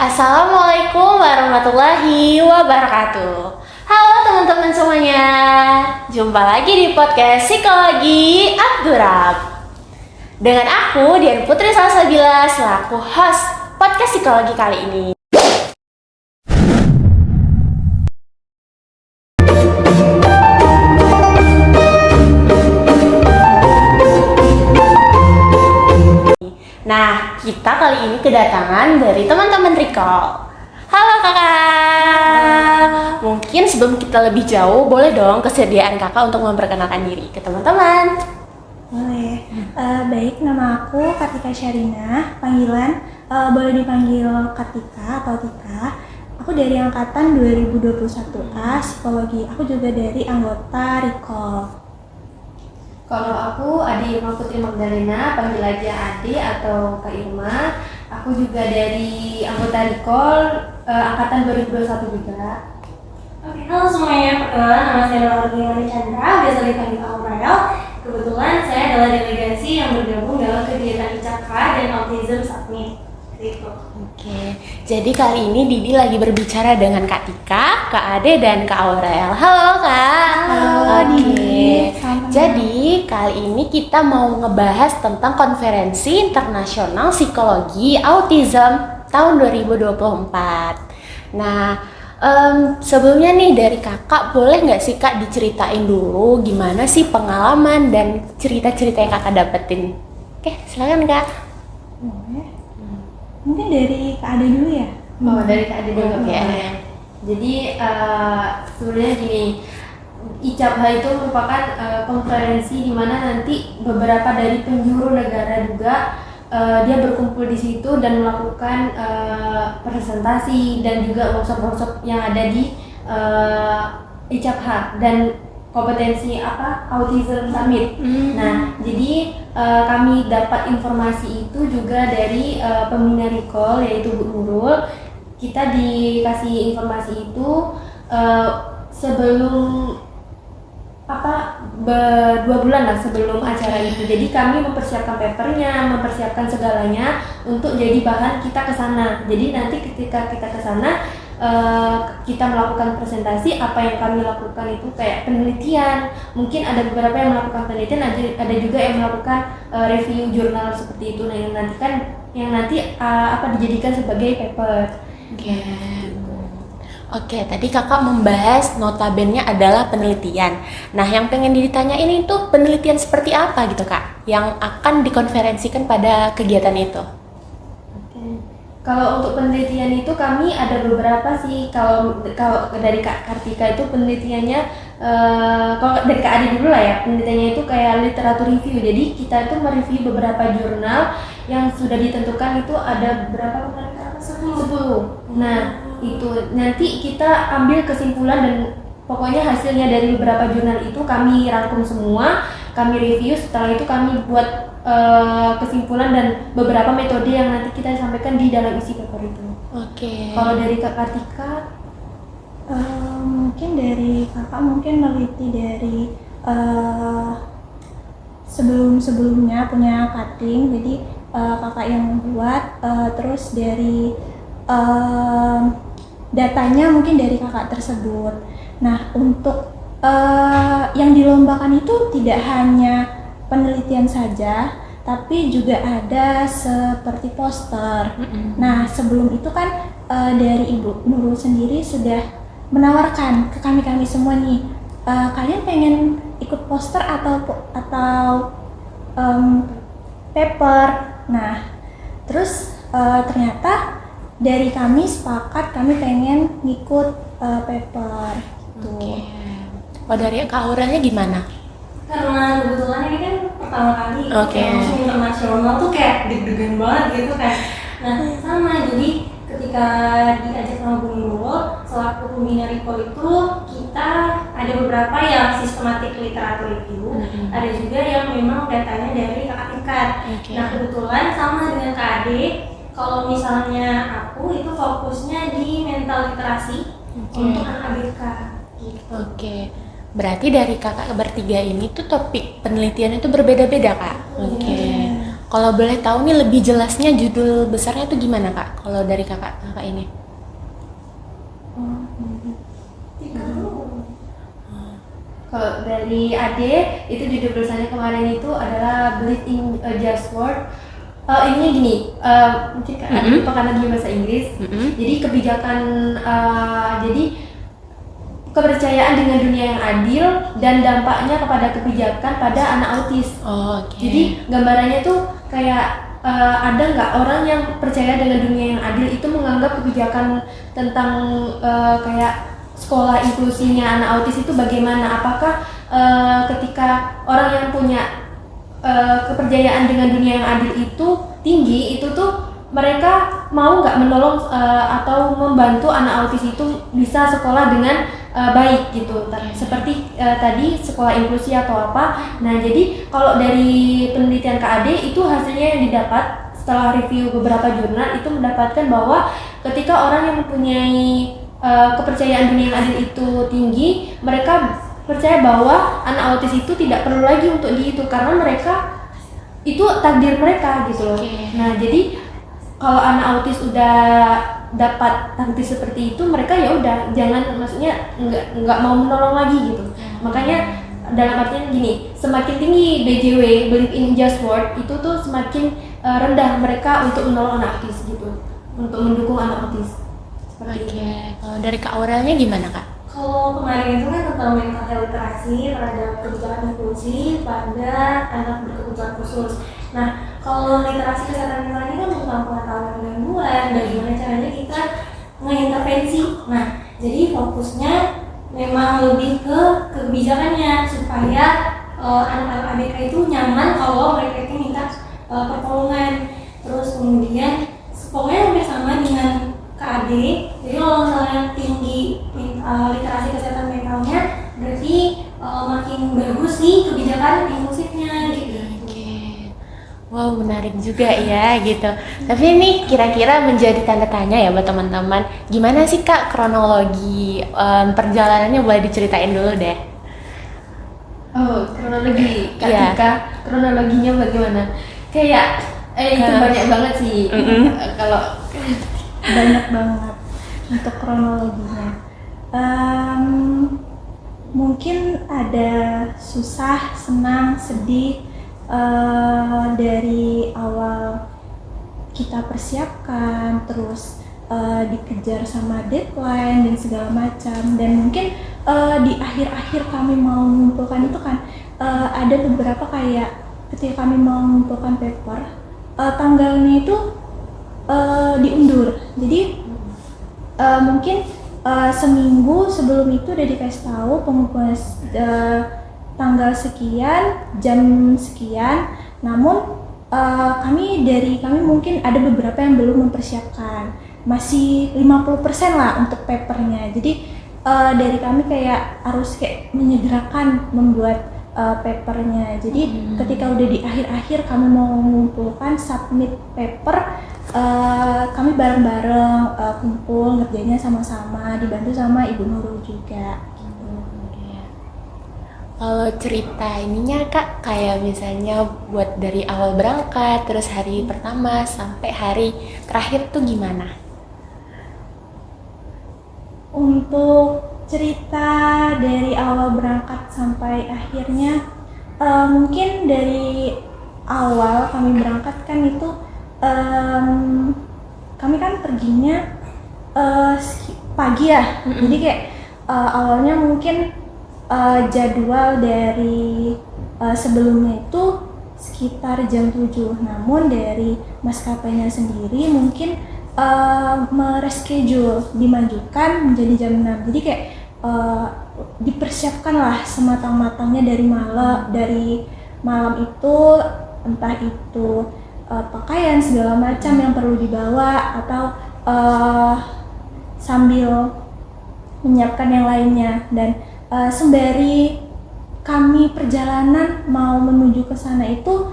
Assalamualaikum warahmatullahi wabarakatuh. Halo teman-teman semuanya, jumpa lagi di podcast Psikologi Abdurrab. Dengan aku, Dian Putri Salsabila, selaku host podcast psikologi kali ini. Nah, kita kali ini kedatangan dari teman-teman Recall. Halo kakak. Mungkin sebelum kita lebih jauh, boleh dong kesediaan kakak untuk memperkenalkan diri ke teman-teman. Boleh. Baik, nama aku Kartika Syarina. Panggilan boleh dipanggil Kartika atau Tika. Aku dari angkatan 2021A Psikologi. Aku juga dari anggota Recall. Kalau aku Adi Irma Putri Magdalena, panggil aja Adi atau Kak Irma. Aku juga dari anggota Recall angkatan 2021 juga. Oke, halo semuanya. Perkenalan, nama saya adalah Aureliana Chandra, biasa dipanggil Aurel. Kebetulan saya adalah delegasi yang bergabung dalam kegiatan ICAK dan Autism Summit. Itu. Oke, jadi kali ini Didi lagi berbicara dengan Kak Tika, Kak Ade, dan Kak Aurel. Halo Kak. Halo, Oke. Didi. Sama-sama. Jadi kali ini kita mau ngebahas tentang Konferensi Internasional Psikologi Autism tahun 2024. Nah, sebelumnya nih dari kakak, boleh nggak sih kak diceritain dulu gimana sih pengalaman dan cerita-cerita yang kakak dapetin? Oke, silakan kak. Boleh. Mungkin dari Kak Ade dulu ya? Oh, dari Kak Adi dulu. Oke. Jadi sebenarnya gini, ICAPH itu merupakan konferensi di mana nanti beberapa dari penjuru negara juga dia berkumpul di situ dan melakukan presentasi dan juga workshop-workshop yang ada di ICAPH dan kompetensi Autism Summit. Nah, jadi kami dapat informasi itu juga dari pembina Recall yaitu Bu Nurul. Kita dikasih informasi itu sebelum 2 bulan lah sebelum acara itu. Jadi kami mempersiapkan papernya, mempersiapkan segalanya untuk jadi bahan kita ke sana. Jadi nanti ketika kita ke sana kita melakukan presentasi, apa yang kami lakukan itu kayak penelitian. Mungkin ada beberapa yang melakukan penelitian, ada juga yang melakukan review jurnal seperti itu. Nah, yang nanti dijadikan sebagai paper. Oke, tadi kakak membahas notabene adalah penelitian. Nah, yang pengen ditanyain itu penelitian seperti apa gitu kak, yang akan dikonferensikan pada kegiatan itu? Kalau untuk penelitian itu kami ada beberapa sih. Kalau dari Kak Kartika itu penelitiannya, kalau dari Kak Adi dulu lah ya, penelitiannya itu kayak literatur review. Jadi kita itu mereview beberapa jurnal yang sudah ditentukan itu ada berapa kemarin Kak? 10. Nah, itu nanti kita ambil kesimpulan dan pokoknya hasilnya dari beberapa jurnal itu kami rangkum semua, kami review. Setelah itu kami buat kesimpulan dan beberapa metode yang nanti kita sampaikan di dalam isi paper itu. Oke. Kalau dari Kak Kartika, Mungkin dari kakak meneliti dari sebelumnya punya cutting, jadi kakak yang membuat, terus dari datanya mungkin dari kakak tersebut. Nah, untuk yang dilombakan itu tidak hanya penelitian saja, tapi juga ada seperti poster. Nah, sebelum itu kan dari Ibu Nurul sendiri sudah menawarkan ke kami semua nih, kalian pengen ikut poster atau paper. Nah, terus ternyata dari kami sepakat kami pengen ngikut paper gitu. Oh, dari Kak Aurelnya gimana? Karena kebetulan ini kan pertama kali Oke. langsung internasional tuh kayak deg-degan banget gitu kan. Nah, sama, jadi ketika diajak sama Bu Nurul selaku pembina Recall itu, kita ada beberapa yang sistematik literatur review, ada juga yang memang datanya dari kakak tingkat. Nah, kebetulan sama dengan Kak Ade, kalau misalnya aku itu fokusnya di mental literasi untuk anak ABK gitu. Oke. Berarti dari kakak bertiga ini tuh topik penelitian itu berbeda-beda kak? Oke. Kalau boleh tahu nih lebih jelasnya judul besarnya tuh gimana Kak? Kalau dari kakak ini? Kalau dari Ade itu judul tulisannya kemarin itu adalah Believe in a Just Word. Ininya gini, mungkin Ade lupa karena dia bahasa Inggris. Jadi kebijakan, jadi kepercayaan dengan dunia yang adil dan dampaknya kepada kebijakan pada anak autis. Oh, oke. Jadi gambarannya tuh kayak ada nggak orang yang percaya dengan dunia yang adil itu menganggap kebijakan tentang kayak sekolah inklusinya anak autis itu bagaimana? Apakah ketika orang yang punya kepercayaan dengan dunia yang adil itu tinggi, itu tuh mereka mau nggak menolong atau membantu anak autis itu bisa sekolah dengan baik gitu, seperti tadi sekolah inklusi atau apa. Nah jadi kalau dari penelitian KAD itu hasilnya yang didapat setelah review beberapa jurnal itu mendapatkan bahwa ketika orang yang mempunyai kepercayaan dunia yang adil itu tinggi, mereka percaya bahwa anak autis itu tidak perlu lagi untuk karena mereka itu takdir mereka gitu loh. Nah jadi kalau anak autis udah dapat takdir seperti itu, mereka ya udah jangan, maksudnya nggak mau menolong lagi gitu. Makanya dalam artian gini, semakin tinggi BJW Believe in Just Word itu tuh semakin rendah mereka untuk menolong anak autis gitu, untuk mendukung anak autis. Oke. Kalau dari Kak Aurelnya gimana Kak? Kalau kemarin itu kan tentang mental health literasi terhadap kebijakan inklusi pada anak berkebutuhan khusus. Nah, kalau literasi kesehatan mental ini kan tentang pengetahuan gangguan dan gimana caranya kita mengintervensi. Nah, jadi fokusnya memang lebih ke kebijakannya supaya anak-anak ABK itu nyaman kalau mereka itu minta pertolongan. Terus kemudian pokoknya hampir sama dengan KAD. Jadi kalau misalnya tinggi literasi kesehatan mentalnya, berarti makin bagus sih kebijakan inklusifnya gitu. Wow, menarik juga ya gitu. Tapi ini kira-kira menjadi tanda tanya ya buat teman-teman. Gimana sih Kak kronologi perjalanannya, boleh diceritain dulu deh. Oh, kronologi. Ketika kronologinya bagaimana? Kayak itu banyak banget sih. Kalau banyak banget untuk kronologinya. Mungkin ada susah, senang, sedih. Dari awal kita persiapkan, terus dikejar sama deadline dan segala macam, dan mungkin di akhir-akhir kami mau mengumpulkan itu kan ada beberapa kayak ketika kami mau mengumpulkan paper, tanggalnya itu diundur. Jadi mungkin seminggu sebelum itu udah dikasih tahu pengumpulan tanggal sekian, jam sekian. Namun kami mungkin ada beberapa yang belum mempersiapkan, masih 50% lah untuk papernya. Jadi dari kami kayak harus kayak menyegerakan membuat papernya. Jadi ketika udah di akhir-akhir kami mau mengumpulkan submit paper, kami bareng-bareng kumpul ngerjainnya sama-sama, dibantu sama Ibu Nurul juga. Kalau cerita ininya Kak, kayak misalnya buat dari awal berangkat, terus hari pertama sampai hari terakhir tuh gimana? Untuk cerita dari awal berangkat sampai akhirnya, mungkin dari awal kami berangkat kan itu kami kan perginya pagi ya. Jadi kayak awalnya mungkin jadwal dari sebelumnya itu sekitar jam 7, namun dari maskapainya sendiri mungkin mereschedule, dimajukan menjadi jam 6. Jadi kayak dipersiapkan lah sematang-matangnya dari malam itu, entah itu pakaian segala macam yang perlu dibawa atau sambil menyiapkan yang lainnya. Dan sembari kami perjalanan mau menuju ke sana itu,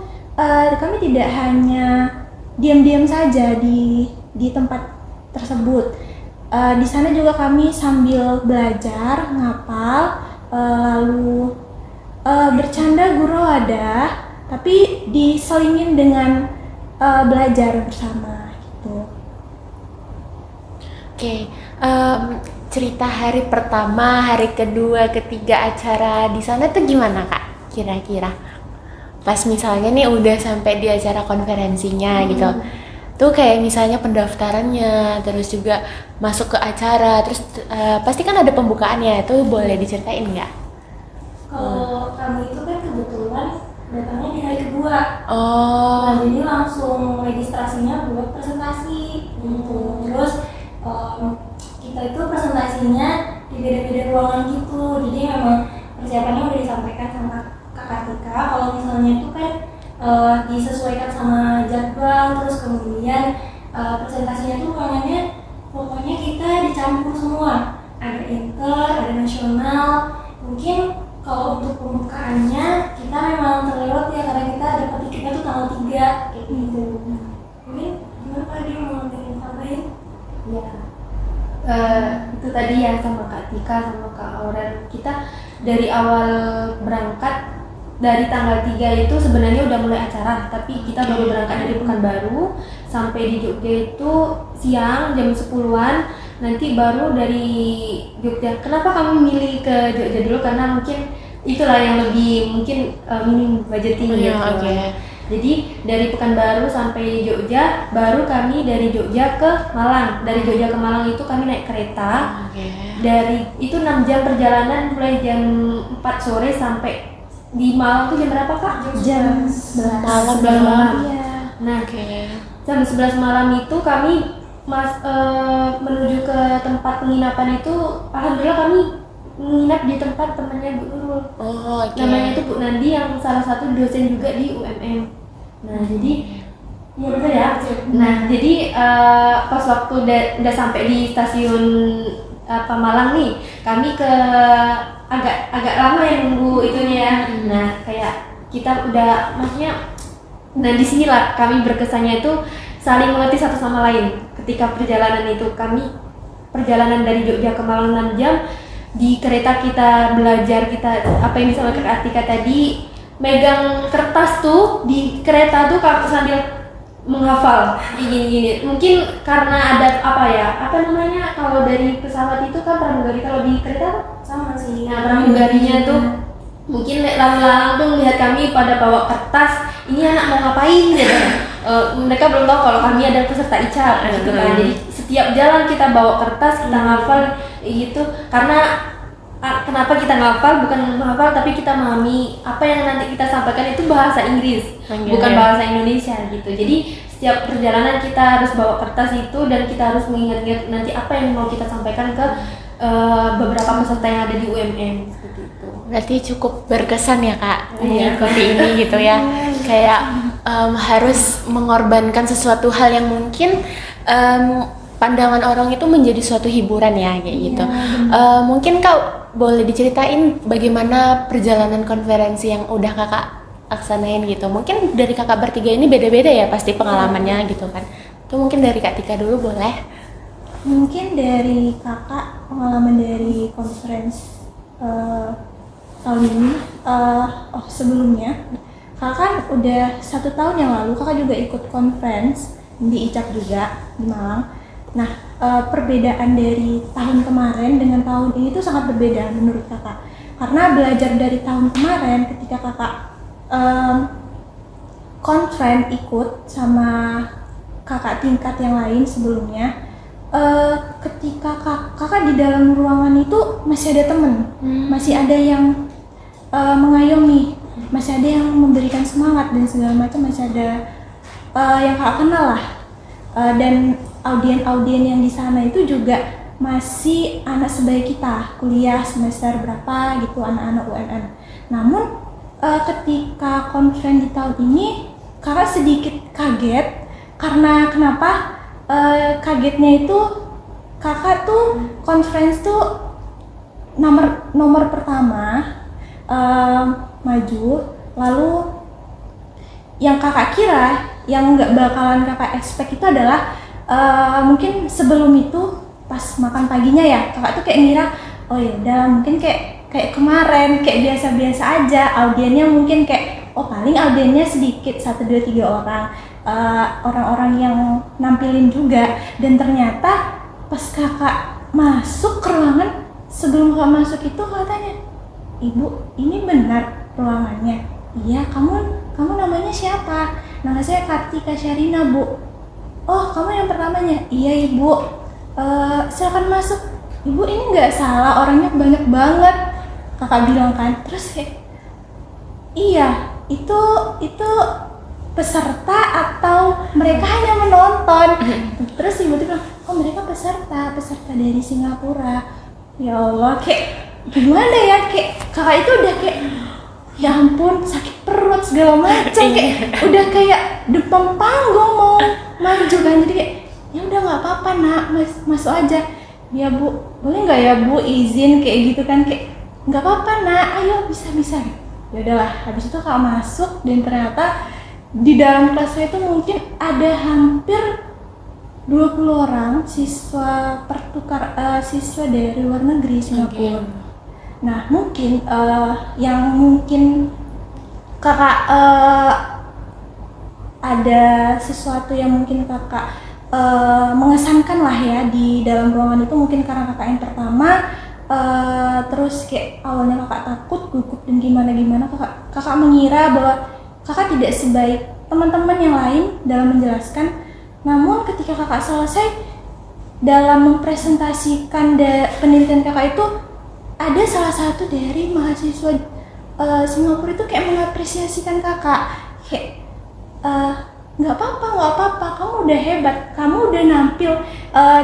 kami tidak hanya diam-diam saja di tempat tersebut. Di sana juga kami sambil belajar ngapal, lalu bercanda gurau ada, tapi diselingin dengan belajar bersama gitu. Oke, cerita hari pertama, hari kedua, ketiga acara di sana tuh gimana Kak? Kira-kira pas misalnya nih udah sampai di acara konferensinya gitu, tuh kayak misalnya pendaftarannya, terus juga masuk ke acara, terus pasti kan ada pembukaannya, itu boleh diceritain nggak? Kalau kami itu kan kebetulan datangnya di hari kedua. Oh, Nah, jadi langsung registrasinya buat presentasi gitu. Terus kita itu presentasinya di beda-beda ruangan gitu. Jadi memang persiapannya udah disampaikan sama Kak Kartika. Kalau misalnya itu kan disesuaikan sama jadwal, terus kemudian presentasinya tuh ruangannya pokoknya kita dicampur semua. Ada inter, ada nasional. Mungkin kalau untuk pembukaannya kita memang terlewat ya karena kita dapat tiketnya tuh tanggal 3 kayak gitu. Mungkin gimana Kak, dia mau tambahin? Ya, itu tadi ya sama Kak Tika sama Kak Auren, kita dari awal berangkat dari tanggal 3 itu sebenarnya udah mulai acara, tapi kita baru berangkat dari Pekanbaru sampai di Jogja itu siang jam 10-an. Nanti baru dari Jogja. Kenapa kami milih ke Jogja dulu? Karena mungkin itulah yang lebih mungkin minim budgeting gitu. oke. Jadi dari Pekanbaru sampai Jogja, baru kami dari Jogja ke Malang. Dari Jogja ke Malang itu kami naik kereta. Oke. Dari itu 6 jam perjalanan, mulai jam 4 sore sampai di Malang tuh jam berapa Kak? Jam 11 Malam. Iya. Nah, Oke. jam 11 malam itu kami menuju ke tempat penginapan itu, alhamdulillah kami menginap di tempat temannya Bu Nurul. Oh, oke. Namanya itu Bu Nandi yang salah satu dosen juga di UMM. Nah, jadi iya betul ya. Nah, jadi pas waktu udah sampai di stasiun Malang nih, kami ke agak lama ya nunggu itunya ya. Nah, kayak kita udah maksudnya, nah disinilah kami berkesannya itu saling mengerti satu sama lain. Ketika perjalanan itu, kami perjalanan dari Jogja ke Malang 6 jam, di kereta kita belajar, kita apa yang disampaikan Kak Atika tadi, megang kertas tuh di kereta tuh sambil menghafal gini-gini. Mungkin karena ada apa ya, apa namanya, kalau dari pesawat itu kan pramugari, kalau di kereta Sama sih. nah pramugarinya tuh mungkin lalang-lalang tuh melihat kami pada bawa kertas, ini anak mau ngapain gitu. Mereka belum tahu kalau kami ada peserta ICAP gitu kan. Jadi setiap jalan kita bawa kertas, kita ngafal gitu. Karena kenapa kita ngafal, bukan menghafal tapi kita memahami apa yang nanti kita sampaikan itu bahasa Inggris, bukan bahasa Indonesia gitu. Jadi setiap perjalanan kita harus bawa kertas itu dan kita harus mengingat-ingat nanti apa yang mau kita sampaikan ke beberapa peserta yang ada di UMM seperti itu. Berarti cukup berkesan ya Kak mengikuti ini gitu ya. Kayak harus mengorbankan sesuatu hal yang mungkin pandangan orang itu menjadi suatu hiburan ya kayak gitu. Mungkin Kak boleh diceritain bagaimana perjalanan konferensi yang udah Kakak laksanain gitu. Mungkin dari Kakak bertiga ini beda-beda ya pasti pengalamannya gitu kan. Itu mungkin dari Kak Tika dulu boleh. Mungkin dari Kakak pengalaman dari conference tahun ini. Sebelumnya Kakak kan udah 1 tahun yang lalu Kakak juga ikut conference di ICAP juga di Malang. Nah, perbedaan dari tahun kemarin dengan tahun ini tuh sangat berbeda menurut Kakak. Karena belajar dari tahun kemarin ketika Kakak conference ikut sama kakak tingkat yang lain sebelumnya, ketika kakak di dalam ruangan itu masih ada temen, masih ada yang mengayomi, masih ada yang memberikan semangat dan segala macam, masih ada yang kakak kenal lah. Dan audien yang di sana itu juga masih anak sebaya kita, kuliah semester berapa gitu, anak-anak UMM. Namun ketika conference di tahun ini kakak sedikit kaget. Karena kenapa? Kagetnya itu kakak tuh conference tuh nomor pertama maju, lalu yang kakak kira, yang nggak bakalan kakak expect itu adalah mungkin sebelum itu pas makan paginya ya kakak tuh kayak ngira, oh ya udah mungkin kayak kemarin, kayak biasa-biasa aja, audiennya mungkin kayak oh paling audiennya sedikit 1, 2, 3 orang, orang-orang yang nampilin juga. Dan ternyata pas kakak masuk ke ruangan, sebelum kakak masuk itu kakak tanya, ibu ini benar ruangannya? Iya, kamu namanya siapa? Nama saya Kartika Syarina, Bu. Oh, kamu yang pertamanya? Iya, Ibu. Silakan masuk. Ibu, ini nggak salah, orangnya banyak banget. Kakak bilang kan. Terus kayak, iya, itu peserta atau mereka hanya menonton? Terus ibu tuh bilang, oh mereka peserta dari Singapura. Ya Allah, kayak gimana ya? Kayak kakak itu udah kayak, ya ampun, sakit perut segala macam, kayak udah kayak depan panggung mau maju kan. Jadi kayak, ya udah nggak apa-apa nak, masuk aja. Ya Bu, boleh nggak ya Bu izin kayak gitu kan? Kayak nggak apa-apa nak, ayo bisa. Ya udahlah, habis itu kakak masuk dan ternyata di dalam kelasnya itu mungkin ada hampir 20 orang siswa siswa dari luar negeri Singapura. Nah mungkin yang mungkin kakak ada sesuatu yang mungkin kakak mengesankan lah ya di dalam ruangan itu, mungkin karena kakak yang pertama, terus kayak awalnya kakak takut, gugup dan gimana kakak mengira bahwa kakak tidak sebaik teman-teman yang lain dalam menjelaskan. Namun ketika kakak selesai dalam mempresentasikan penelitian kakak itu, ada salah satu dari mahasiswa Singapura itu kayak mengapresiasikan kakak, kayak nggak apa-apa, kamu udah hebat, kamu udah nampil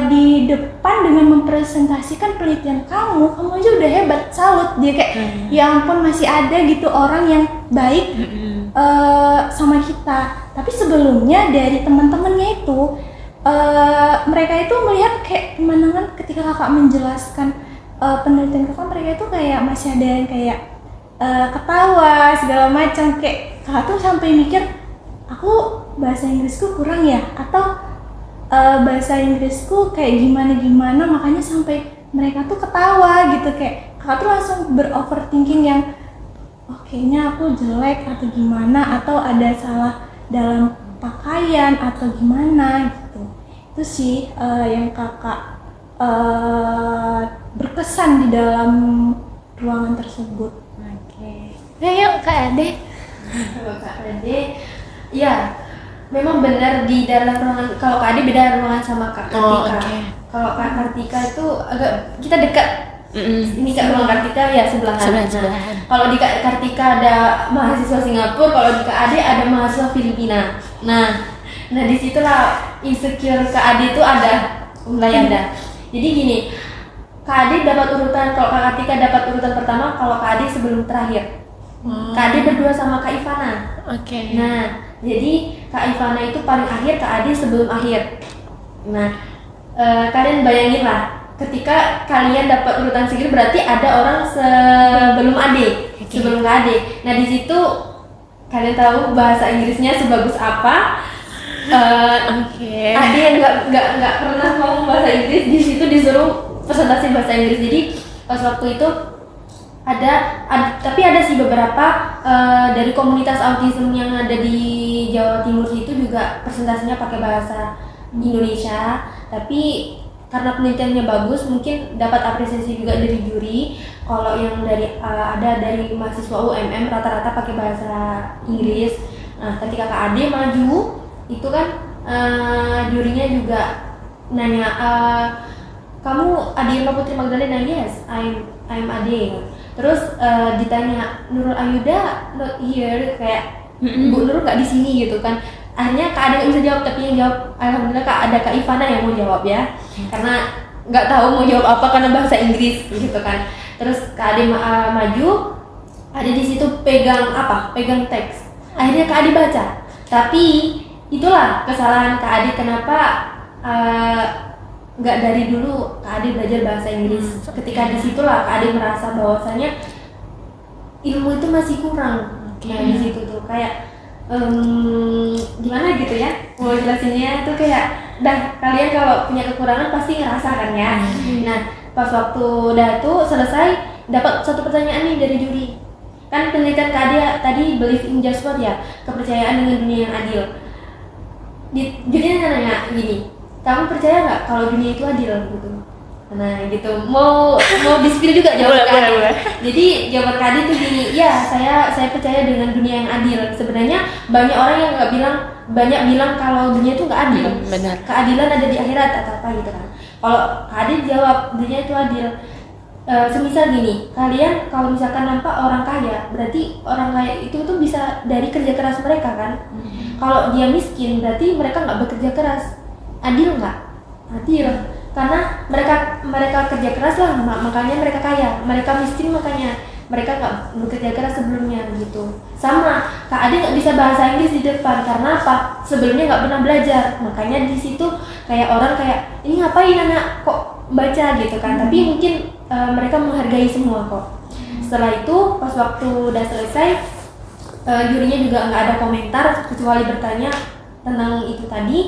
di depan dengan mempresentasikan penelitian kamu aja udah hebat, salut. Dia kayak ya ampun, masih ada gitu orang yang baik sama kita. Tapi sebelumnya dari teman-temannya itu mereka itu melihat kayak pemandangan ketika kakak menjelaskan penelitian kakak, mereka itu kayak masih ada yang kayak ketawa segala macam. Kayak kakak tuh sampai mikir, aku bahasa Inggrisku kurang ya, atau bahasa Inggrisku kayak gimana, makanya sampai mereka tuh ketawa gitu. Kayak kakak tuh langsung beroverthinking yang, oh kayaknya aku jelek atau gimana, atau ada salah dalam pakaian atau gimana gitu. Itu sih yang kakak berkesan di dalam ruangan tersebut. Oke. Yuk Kak Ade. Kalau Kak Ade, ya memang benar di dalam ruangan. Kalau Kak Ade beda ruangan sama Kak Kartika. Oh, okay. Kalau Kak Kartika itu agak kita dekat. Ini Kak ruang Kartika ya sebelahan. Sebelahan. Kalau di Kak Kartika ada mahasiswa Singapura, kalau di Kak Ade ada mahasiswa Filipina. Nah disitulah insecure Kak Ade itu mulai ada. Jadi gini, Kak Ade dapat urutan, kalau Kak Kartika dapat urutan pertama, kalau Kak Ade sebelum terakhir. Kak Ade berdua sama Kak Ivana. Oke. Nah, jadi Kak Ivana itu paling akhir, Kak Ade sebelum akhir. Nah, kalian bayangin lah, ketika kalian dapat urutan segitu berarti ada orang sebelum Ade, sebelum Kak Ade. Nah, di situ kalian tahu bahasa Inggrisnya sebagus apa. Ade yang nggak pernah ngomong bahasa Inggris, di situ disuruh presentasi bahasa Inggris. Jadi pas waktu itu tapi ada sih beberapa dari komunitas autism yang ada di Jawa Timur itu juga presentasinya pakai bahasa Indonesia. Tapi karena penelitiannya bagus, mungkin dapat apresiasi juga dari juri. Kalau yang ada dari mahasiswa UMM rata-rata pakai bahasa Inggris. Nah, ketika Kak Ade maju, itu kan jurinya juga nanya, kamu Ade Putri Magdalena? Yes, I'm Ade. Terus ditanya, Nurul Ayuda not here, kayak Bu Nurul nggak di sini gitu kan. Akhirnya Kak Ade nggak bisa jawab, tapi yang jawab alhamdulillah ada Kak Ivana yang mau jawab ya, karena nggak tahu mau jawab apa karena bahasa Inggris gitu kan. Terus Kak Ade maju, ada di situ pegang teks. Akhirnya Kak Ade baca, tapi itulah kesalahan Kak Ade, kenapa nggak dari dulu Kak Ade belajar bahasa Inggris. Ketika disitulah Kak Ade merasa bahwasanya ilmu itu masih kurang. Nah di situ tuh kayak gimana gitu ya mau jelasinnya tuh, kayak kalian kalau punya kekurangan pasti ngerasa kan ya. Nah pas waktu udah tuh selesai, dapat satu pertanyaan nih dari juri, kan penelitian Kak tadi belief in just what ya, kepercayaan dengan dunia yang adil. Jadinya nanya gini, kamu percaya nggak kalau dunia itu adil gitu? Nah gitu, mau di-spill juga jawaban Kak Adi. Jadi jawaban Kak Adi tuh gini, ya saya percaya dengan dunia yang adil. Sebenarnya banyak orang yang banyak bilang kalau dunia itu nggak adil. Benar. Keadilan ada di akhirat atau apa gitu kan. Kalau Kak Adi jawab dunia itu adil. Semisal gini, kalian kalau misalkan nampak orang kaya, berarti orang kaya itu tuh bisa dari kerja keras mereka kan. Kalau dia miskin, berarti mereka nggak bekerja keras. Adil nggak? Adil. Karena mereka kerja keras lah, makanya mereka kaya. Mereka miskin makanya mereka nggak bekerja keras sebelumnya gitu. Sama, Kak Adi nggak bisa bahasa Inggris di depan karena apa? Sebelumnya nggak pernah belajar, makanya di situ kayak orang kayak ini ngapain anak kok baca gitu kan. Tapi mungkin mereka menghargai semua kok. Setelah itu pas waktu udah selesai, jurinya juga nggak ada komentar kecuali bertanya tentang itu tadi.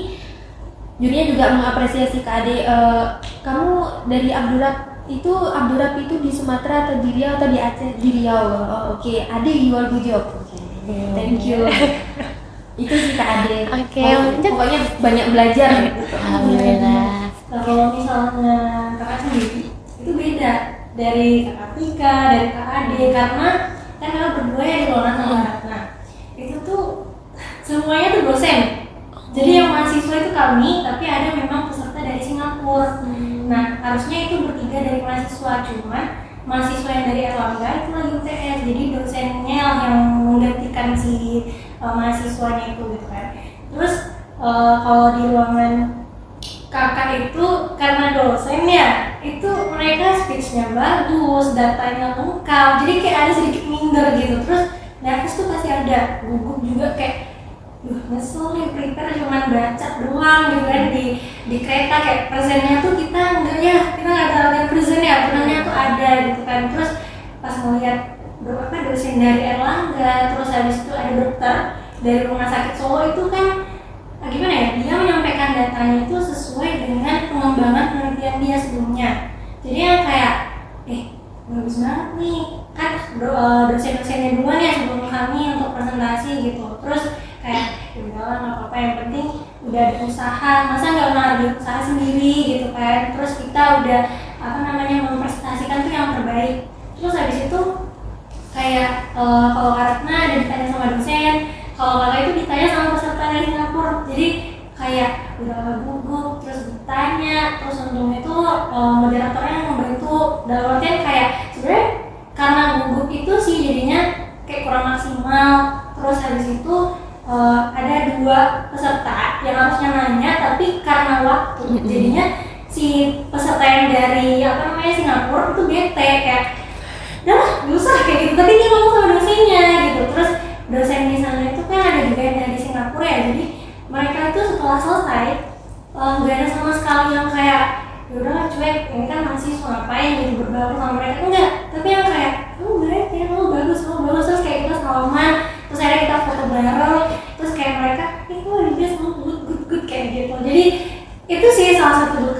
Jurinya juga mengapresiasi Kak Ade, kamu dari Abdurrab itu di Sumatera atau di Riau atau di Aceh? Di Riau. Oh, oke. Ade, you are good job. Thank you. Itu sih Kak Ade. Pokoknya banyak belajar. Alhamdulillah. Kalau misalnya kakak sendiri itu beda dari kakak Tika, dari kak Ade, karena kan kakak berdua ya di Lona sama Ratna. Itu tuh semuanya tuh dosen. Jadi yang mahasiswa itu kami, tapi ada memang peserta dari Singapura. Nah, harusnya itu bertiga dari mahasiswa, cuman mahasiswa yang dari Erlangga itu lagi UTS, jadi dosennya yang menggantikan si mahasiswanya itu gitu kan. Terus kalau di ruangan kakak itu karena dosen ya, itu mereka speech-nya bagus, datanya lengkap, jadi kayak ada sedikit minder gitu. Terus nervous tuh pasti ada, gugup juga kayak nyesel nih, prepare cuma baca doang gitu kan di kereta, kayak presennya tuh kita nggak ada latihan present ya, benarnya tuh ada gitu kan. Terus pas ngeliat dosen dari Erlangga, terus habis itu ada dokter dari rumah sakit Solo, itu kan gimana ya, dia menyampaikan datanya itu sesuai dengan pengembangan penelitian dia sebelumnya. Jadi yang kayak bagus banget nih kan, dosen-dosennya duluan ya sebelum kami untuk presentasi gitu. Terus kayak udahlah nggak apa-apa, yang penting udah ada usaha, masa nggak ada usaha sendiri gitu kan. Terus kita udah mempresentasikan tuh yang terbaik. Terus habis itu kayak kalau Ratna ada ditanya sama dosen, kalau kakak itu ditanya sama peserta dari Singapura. Jadi kayak udah gugup, terus ditanya, terus untungnya itu moderatornya yang membantu. Dalam artian kayak sebenarnya karena gugup itu sih jadinya kayak kurang maksimal. Terus habis itu ada dua peserta yang harusnya nanya, tapi karena waktu jadinya si peserta yang dari Singapura itu bete, kayak udah usah kayak gitu, tapi dia ngomong sama dosennya gitu. Terus dosen di sana itu kan ada juga yang dari Singapura ya, jadi mereka itu setelah selesai nggak ada sama sekali yang kayak yaudah cuek, ini kan mahasiswa ngapain gitu berbaur sama mereka, enggak. Tapi yang kayak kamu baik ya, kamu bagus, terus kayak kita salaman, terus akhirnya kita foto bareng, terus kayak mereka kamu ada dia sama good kayak gitu. Jadi itu sih salah satu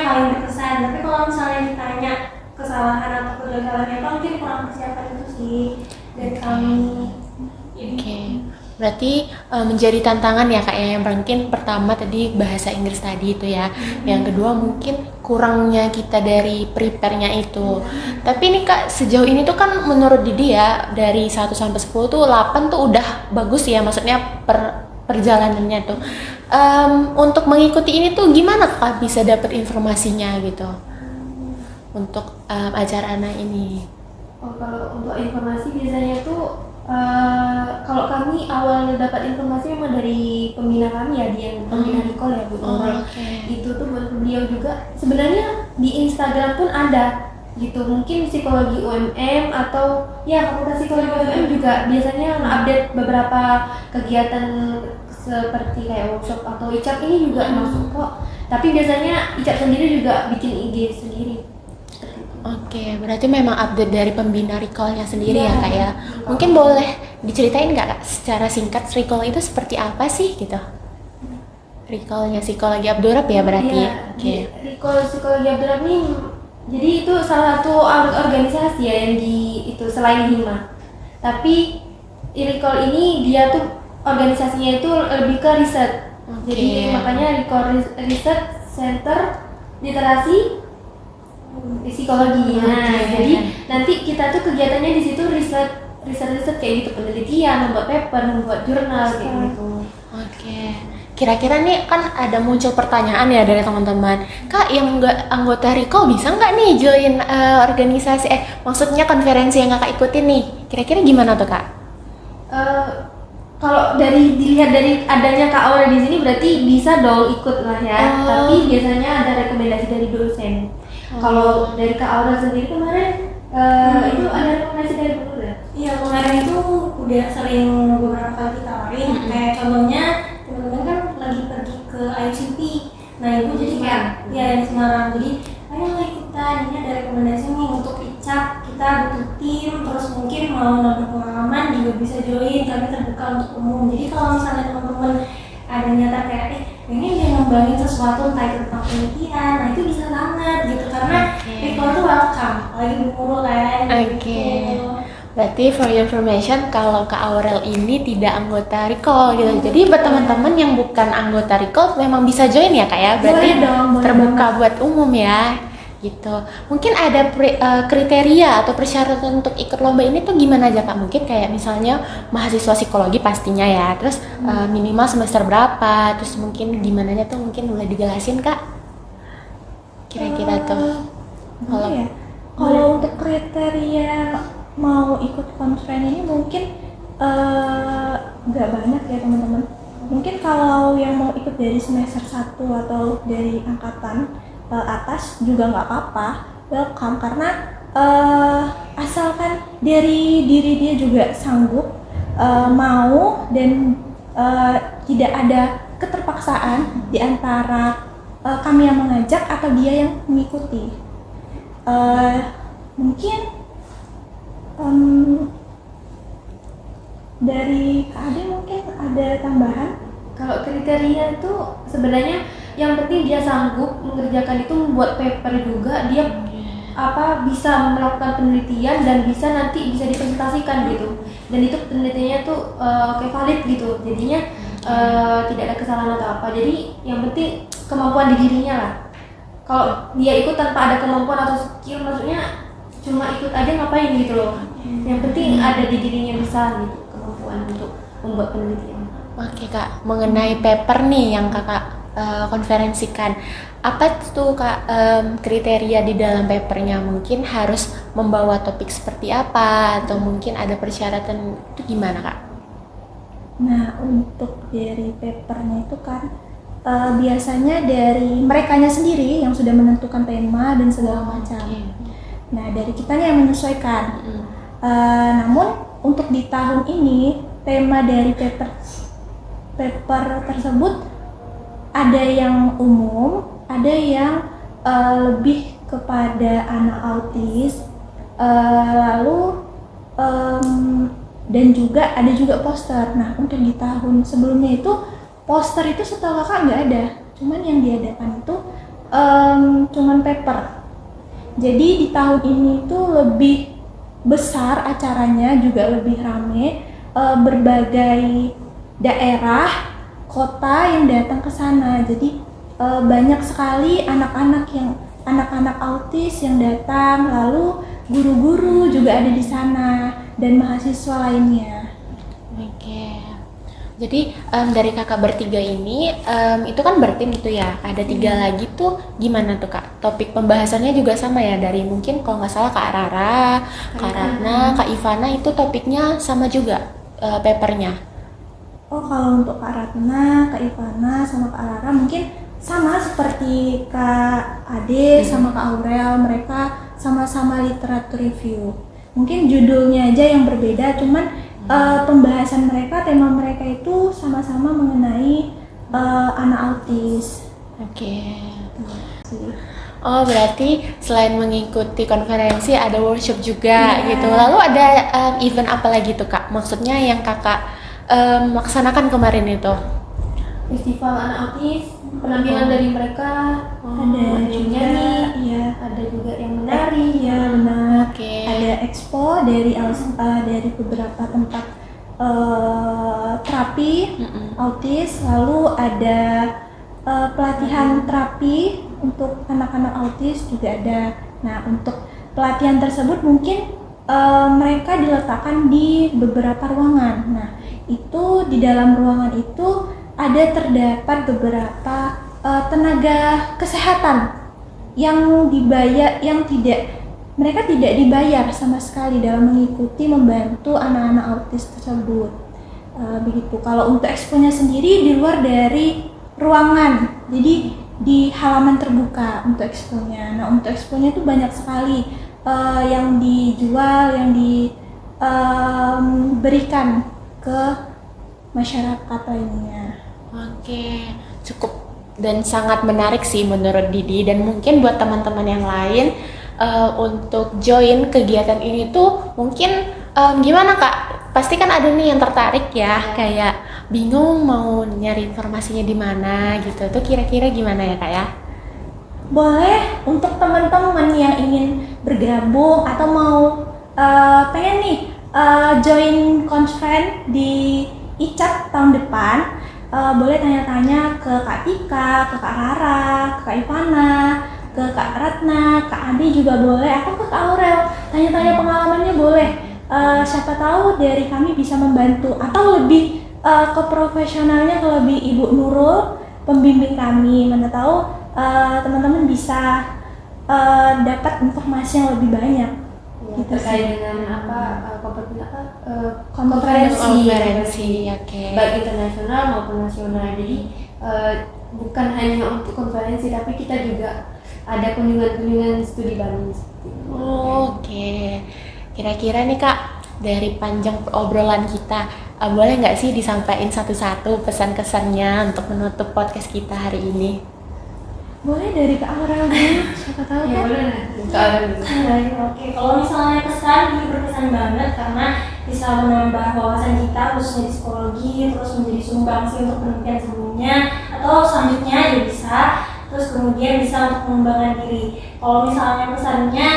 paling berkesan. Tapi kalau misalnya ditanya kesalahan atau kegagalannya apa, mungkin kurang persiapan itu sih dari kami. Oke. Berarti menjadi tantangan ya Kak, yang mungkin pertama tadi bahasa Inggris tadi itu ya. Yang kedua mungkin kurangnya kita dari prepare-nya itu. Tapi ini Kak, sejauh ini tuh kan menurut Didi ya, dari 1 sampai 10 tuh 8 tuh udah bagus ya, maksudnya perjalanannya tuh. Untuk mengikuti ini tuh gimana Kak bisa dapat informasinya gitu untuk acara anak ini? Kalau untuk informasi biasanya tuh kalau kami awal dapat informasi memang dari pembina kami ya, dia pembina Nicole ya Bu Nurul. Itu tuh beliau juga sebenarnya di Instagram pun ada gitu, mungkin psikologi UMM atau ya fakultas psikologi UMM juga biasanya update beberapa kegiatan seperti kayak workshop atau ICAP ini juga masuk kok. Tapi biasanya ICAP sendiri juga bikin IG sendiri. Oke, berarti memang update dari pembina Recall-nya sendiri ya Kak ya. Mungkin boleh diceritain nggak Kak secara singkat Recall itu seperti apa sih gitu? Recall-nya Psikologi Abdurrab ya berarti. Iya, Recall Psikologi Abdurrab ini jadi itu salah satu organisasi ya yang di itu selain HIMA. Tapi Recall ini dia tuh organisasinya itu lebih ke riset. Jadi makanya Recall Research Center Literasi Psikologi. Nah, jadi nanti kita tuh kegiatannya di situ riset kayak gitu, penelitian, membuat paper, membuat jurnal kayak gitu. Oke. Kira-kira nih kan ada muncul pertanyaan ya dari teman-teman. Kak, yang nggak anggota Recall bisa nggak nih join organisasi? Maksudnya konferensi yang kakak ikutin nih. Kira-kira gimana tuh kak? Kalau dilihat dari adanya Kak Aura di sini berarti bisa dong ikut lah ya. Tapi biasanya ada rekomendasi dari dosen. Kalau dari Kak Aura sendiri kemarin itu ada rekomendasi dari guru ya? Iya, kemarin itu udah sering beberapa kali ditawarin. Kayak contohnya teman-teman kan lagi pergi ke ICP. Nah itu jadi kayak ya di Semarang. Jadi ayo ikutan, ini ada rekomendasi nih untuk ICAP, kita butuh tim, terus mungkin mau nambah pengalaman juga bisa join, kami terbuka untuk umum. Jadi kalau misalnya teman-teman ada niatan kayak pengen dia ngembangin sesuatu entah itu tentang penelitian, nah itu bisa banget gitu, karena Recall tuh welcome, apalagi guru kan. Gitu. Berarti for your information, kalau Kak Aurel ini tidak anggota Recall gitu. Jadi buat teman-teman yang bukan anggota Recall memang bisa join ya kak ya. Berarti Boleh dong, boleh terbuka banget. buat umum ya. Gitu. Mungkin ada kriteria atau persyaratan untuk ikut lomba ini tuh gimana aja kak? Mungkin kayak misalnya mahasiswa psikologi pastinya ya. Terus minimal semester berapa? Terus mungkin gimana tuh mungkin boleh dijelasin kak? Kira-kira tuh. Kalau untuk kriteria mau ikut konferen ini mungkin nggak banyak ya teman-teman. Mungkin kalau yang mau ikut dari semester 1 atau dari angkatan atas juga nggak apa-apa, welcome, karena asalkan dari diri dia juga sanggup, mau, dan tidak ada keterpaksaan di antara kami yang mengajak atau dia yang mengikuti. Mungkin dari Kak Ade mungkin ada tambahan? Kalau kriteria itu sebenarnya yang penting dia sanggup mengerjakan itu, membuat paper juga, dia bisa melakukan penelitian dan bisa nanti bisa dipresentasikan gitu. Dan itu penelitiannya tuh kayak valid gitu. Jadinya tidak ada kesalahan atau apa. Jadi yang penting kemampuan di dirinya lah. Kalau dia ikut tanpa ada kemampuan atau skill, maksudnya cuma ikut aja ngapain gitu loh. Yang penting ada di dirinya bisa gitu kemampuan untuk membuat penelitian. Oke kak, mengenai paper nih yang kakak konferensikan, apa tuh kak kriteria di dalam papernya? Mungkin harus membawa topik seperti apa atau mungkin ada persyaratan itu gimana kak? Nah, untuk dari papernya itu kan biasanya dari merekanya sendiri yang sudah menentukan tema dan segala macam. Nah, dari kitanya yang menyesuaikan. Namun untuk di tahun ini tema dari paper tersebut ada yang umum, ada yang lebih kepada anak autis, lalu dan juga ada juga poster. Nah, untuk di tahun sebelumnya itu poster itu setahu kakak nggak ada, cuman yang diadakan itu cuman paper. Jadi di tahun ini tuh lebih besar acaranya, juga lebih rame, berbagai daerah, kota yang datang ke sana. Jadi banyak sekali anak-anak autis yang datang, lalu guru-guru juga ada di sana dan mahasiswa lainnya. Oke. Jadi dari kakak bertiga ini itu kan bertim gitu ya. Ada 3 lagi tuh gimana tuh kak? Topik pembahasannya juga sama ya, dari mungkin kalau nggak salah Kak Rara, Kak Ratna, Kak Ivana itu topiknya sama juga papernya. Oh, kalau untuk Kak Ratna, Kak Ivana, sama Kak Rara mungkin sama seperti Kak Ade sama Kak Aurel, mereka sama-sama literatur review. Mungkin judulnya aja yang berbeda, cuman pembahasan mereka, tema mereka itu sama-sama mengenai anak autis. Oke. Oh, berarti selain mengikuti konferensi ada workshop juga gitu. Lalu ada event apa lagi tuh kak? Maksudnya yang kakak laksanakan kemarin itu? Festival anak autis, penampilan dari mereka, Ada yang juga, nyanyi, ya. ada juga yang menari. Iya benar. Oke. Ada expo dari dari beberapa tempat terapi autis, lalu ada pelatihan terapi untuk anak-anak autis juga ada. Nah, untuk pelatihan tersebut mungkin mereka diletakkan di beberapa ruangan. Nah, itu di dalam ruangan itu ada terdapat beberapa tenaga kesehatan yang dibayar, mereka tidak dibayar sama sekali dalam mengikuti membantu anak-anak autis tersebut. Begitu. Kalau untuk exponya sendiri di luar dari ruangan, jadi di halaman terbuka untuk exponya. Nah, untuk exponya itu banyak sekali yang dijual, yang diberikan ke masyarakat lainnya. Oke, cukup dan sangat menarik sih menurut Didi, dan mungkin buat teman-teman yang lain untuk join kegiatan ini tuh mungkin gimana Kak? Pasti kan ada nih yang tertarik ya, kayak bingung mau nyari informasinya di mana gitu. Tuh kira-kira gimana ya Kak ya? Boleh untuk teman-teman yang ingin bergabung atau mau pengen nih join conference di ICAT tahun depan, boleh tanya-tanya ke Kak Tika, ke Kak Rara, ke Kak Ivana, ke Kak Ratna, Kak Adi juga boleh, atau ke Kak Aurel. Tanya-tanya pengalamannya boleh. Siapa tahu dari kami bisa membantu, atau lebih ke profesionalnya, ke lebih Ibu Nurul, pembimbing kami. Mana tahu teman-teman bisa dapat informasi yang lebih banyak. Gitu terkait dengan konferensi, oke. Baik internasional maupun nasional. Jadi bukan hanya untuk konferensi, tapi kita juga ada kunjungan studi banding. Oke. Kira-kira nih Kak, dari panjang obrolan kita, boleh nggak sih disampaikan satu-satu pesan-kesannya untuk menutup podcast kita hari ini? Boleh dari Kak Aurel dulu, siapa tahu Ya kan? boleh, Kak Aurel. Oke, kalau misalnya pesan, ini berkesan banget karena bisa menambah wawasan kita khususnya di psikologi, terus menjadi sumbangsi untuk penelitian sebelumnya atau selanjutnya juga bisa, terus kemudian bisa untuk mengembangkan diri. Kalau misalnya pesannya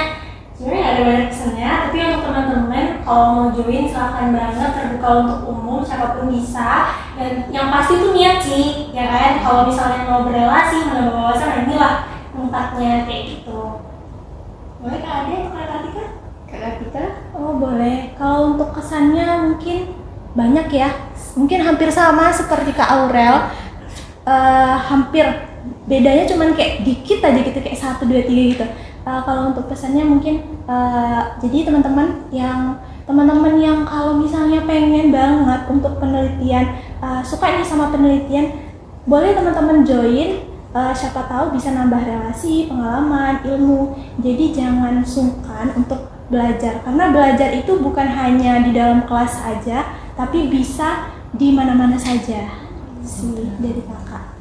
sebenarnya nggak ada banyak pesannya, tapi untuk teman-teman kalau mau join silahkan banget, terbuka untuk umum, siapapun bisa. Dan yang pasti tuh niat sih, ya kan? Kalau misalnya mau berelasi, menambah wawasan, nah inilah tempatnya kayak gitu. Boleh Kak Ade atau Kak Kartika? Kak Kartika? Oh boleh. Kalau untuk kesannya mungkin banyak ya. Mungkin hampir sama seperti Kak Aurel. Hampir bedanya cuman kayak dikit aja gitu, kayak 1, 2, 3 gitu. Kalau untuk pesannya mungkin jadi teman-teman yang kalau misalnya pengen banget untuk penelitian, suka nih sama penelitian, boleh teman-teman join. Siapa tahu bisa nambah relasi, pengalaman, ilmu. Jadi jangan sungkan untuk belajar, karena belajar itu bukan hanya di dalam kelas saja, tapi bisa di mana-mana saja. Sih dari kakak.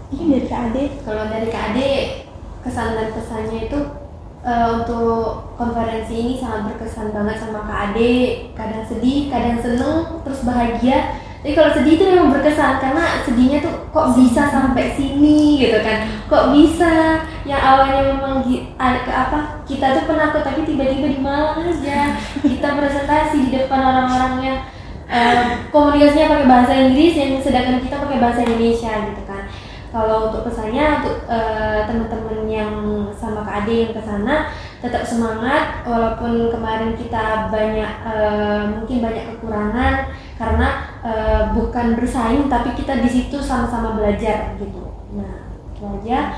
Mungkin dari Kak Ade. Kalau dari Kak Ade, kesan dan pesannya itu untuk konferensi ini sangat berkesan banget sama Kak Ade. Kadang sedih, kadang seneng, terus bahagia. Tapi kalau sedih itu memang berkesan karena sedihnya tuh kok bisa sampai sini gitu kan. Kok bisa yang awalnya memang kita tuh penakut, tapi tiba-tiba di Malang aja kita presentasi di depan orang-orang yang komunikasinya pakai bahasa Inggris, yang sedangkan kita pakai bahasa Indonesia gitu kan. Kalau untuk pesannya untuk teman-teman yang sama Kak Ade yang kesana, tetap semangat walaupun kemarin kita mungkin banyak kekurangan karena bukan bersaing, tapi kita di situ sama-sama belajar gitu. Nah itu aja.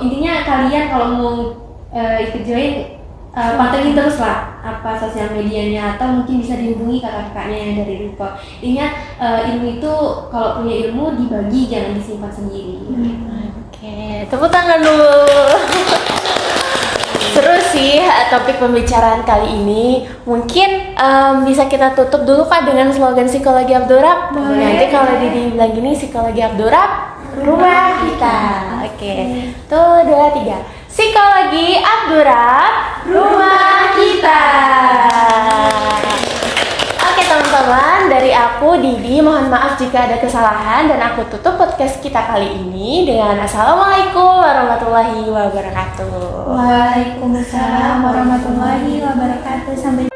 Intinya kalian kalau mau ikut join, pantengin terus lah apa sosial medianya, atau mungkin bisa dihubungi kakak-kakaknya yang dari Ruko. Intinya ilmu itu kalau punya ilmu dibagi, jangan disimpan sendiri. Oke, tepuk tangan dulu. Seru sih topik pembicaraan kali ini. Mungkin bisa kita tutup dulu Kak dengan slogan Psikologi Abdurrab. Nanti kalau Didi bilang gini, Psikologi Abdurrab, rumah kita. Oke, tuh 2, 3. Psikologi Abdurrab, rumah kita. Oke teman-teman, dari aku Didi mohon maaf jika ada kesalahan, dan aku tutup podcast kita kali ini dengan Assalamualaikum warahmatullahi wabarakatuh. Waalaikumsalam warahmatullahi wabarakatuh. Sampai